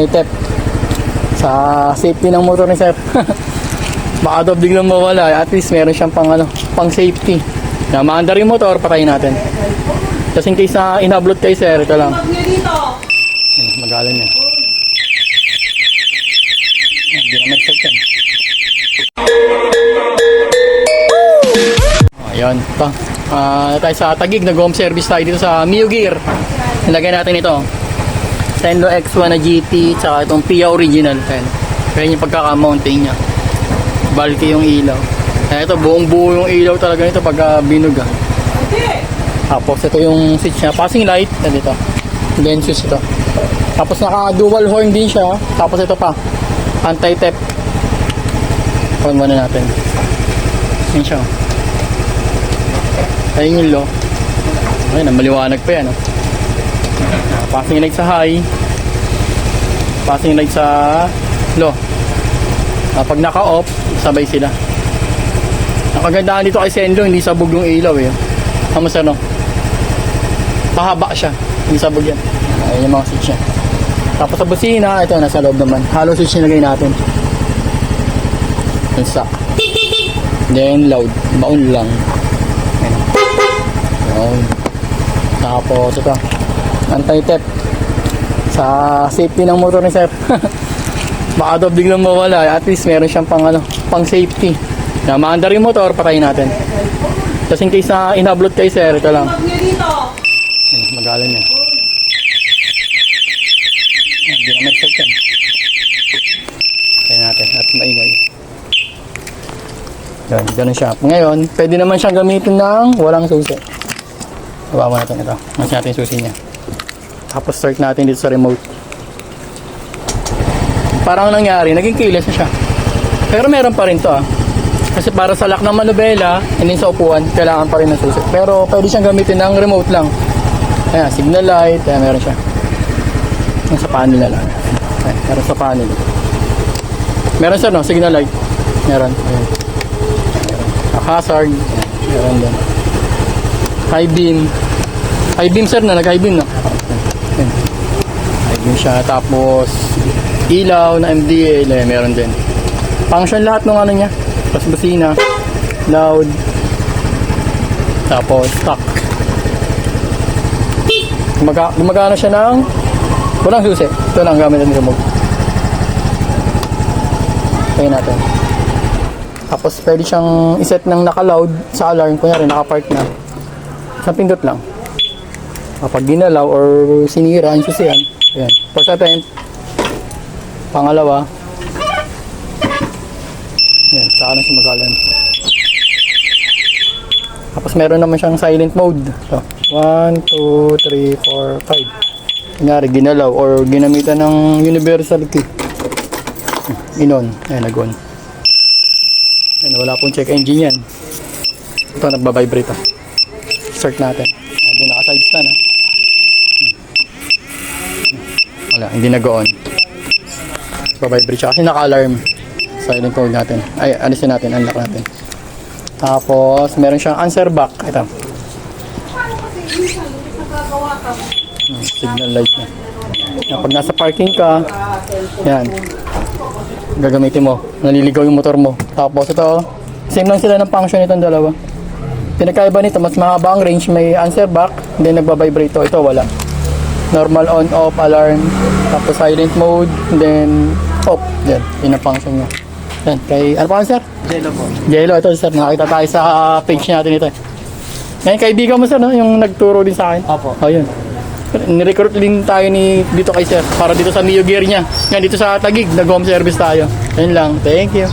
Tep sa safety ng motor ni Sir. Baka daw biglang mawala, at least meron siyang pang safety. Na maandar yung motor, patayin natin. Just in case na inablot kay Sir, ito lang. Magalan niya. Hindi naman check yan. Ayan, ito. Tayo sa Taguig, nag-home service tayo dito sa Mio Gear. Nilagay natin ito. Tenlo X1 na GT, tsaka itong Pia Original. Kaya yung pagkaka-mountain niya. Bulky yung ilaw. Ito, buong buo yung ilaw talaga nito pag binuga. Tapos ito yung switch niya. Passing light. Dito. Then switch ito. Tapos naka-dual horn din siya. Tapos ito pa. Anti-tep. Pagod muna natin. Yan siya. Ayun yung low. Ayun, maliwanag pa yan. Passing light sa high. Passing light sa low. Pag naka-off, sabay sila. Ang kagandahan dito kay Zenlo, hindi sabog yung ilaw eh. Kamu sir, no? Pahaba siya. Hindi sabog yan. Ayun yung mga switch niya. Tapos sa busina, ito nasa loob naman. Hollow switch nilagay natin. Isa. Then loud. Baon lang. Ayun. Tapos ito. Anti-tep. Sa safety ng motor ni Sir. Baka daw biglang mawala. At least meron siyang pang safety. Na maandar yung motor, patayin natin. Just in case na inablot kay Sir, ito lang. Magalan niya. Hindi naman check yan. Patayin natin at maingay. Yan, ganun siya. Ngayon, pwede naman siyang gamitin ng walang susi. Bawa natin ito. Mas natin yung susi niya. Tapos start natin dito sa remote. Parang nangyari, naging keyless na siya. Pero meron pa rin to ah. Kasi para sa lock ng manubela, and then sa upuan, kailangan pa rin ng susi. Pero pwede siyang gamitin ng remote lang. Ayan, signal light, ayan, meron siya. Yung sa panel na lang. Ayan, meron sa panel. Meron siya, no? Signal light. Meron. Ayan. Meron. Hazard. Ayan, meron din. High beam. High beam, sir, na nag-high beam, no? Ayan. High beam siya. Tapos, ilaw na MDA, ayan, meron din. Function lahat ng ano niya. Tapos busina, loud, tapos stock. Gumagana siya ng walang susi. Ito lang gamit ng remote. Kaya natin. Tapos pwede siyang iset ng naka-loud sa alarm. Kunyari naka-park na. Sa pindot lang. Kapag ginalaw or sinira ang susiyan. Ayan. First attempt. Pangalawa. Yan, saka na siya magalan. Tapos meron naman siyang silent mode. Ito. 1, 2, 3, 4, 5. Kunyari, ginalaw or ginamitan ng universal key. Inon. Ayan, nag-on. Ayan, wala pong check engine yan. Ito, nagbabibrate. Start natin. Hindi naka-side stand. Wala, hindi nag-on. Babibrate siya kasi naka-alarm. Silent mode natin. Ay, alisin natin. Unlock natin. Tapos, meron siyang answer back. Ito. Signal light na. Yan, pag nasa parking ka, yan. Gagamitin mo. Naliligaw yung motor mo. Tapos, ito. Same lang sila ng function itong dalawa. Pinagkaiba nito, mas mahaba ang range. May answer back. Then, nagbabibrate ito. Ito, wala. Normal on, off, alarm. Tapos, silent mode. Then, off. Yan. Yun ang function niya. Yan, kay, ano pa sir? Jello po. Jello, ito sir, nakakita tayo sa page natin ito. Ngayon, kaibigan mo sir, no? Yung nagturo din sa akin. Opo. Oh, yun. Nirecruit din tayo dito kay sir, para dito sa Mio Gear niya. Yan, dito sa Taguig, nag-home service tayo. Yun lang, thank you.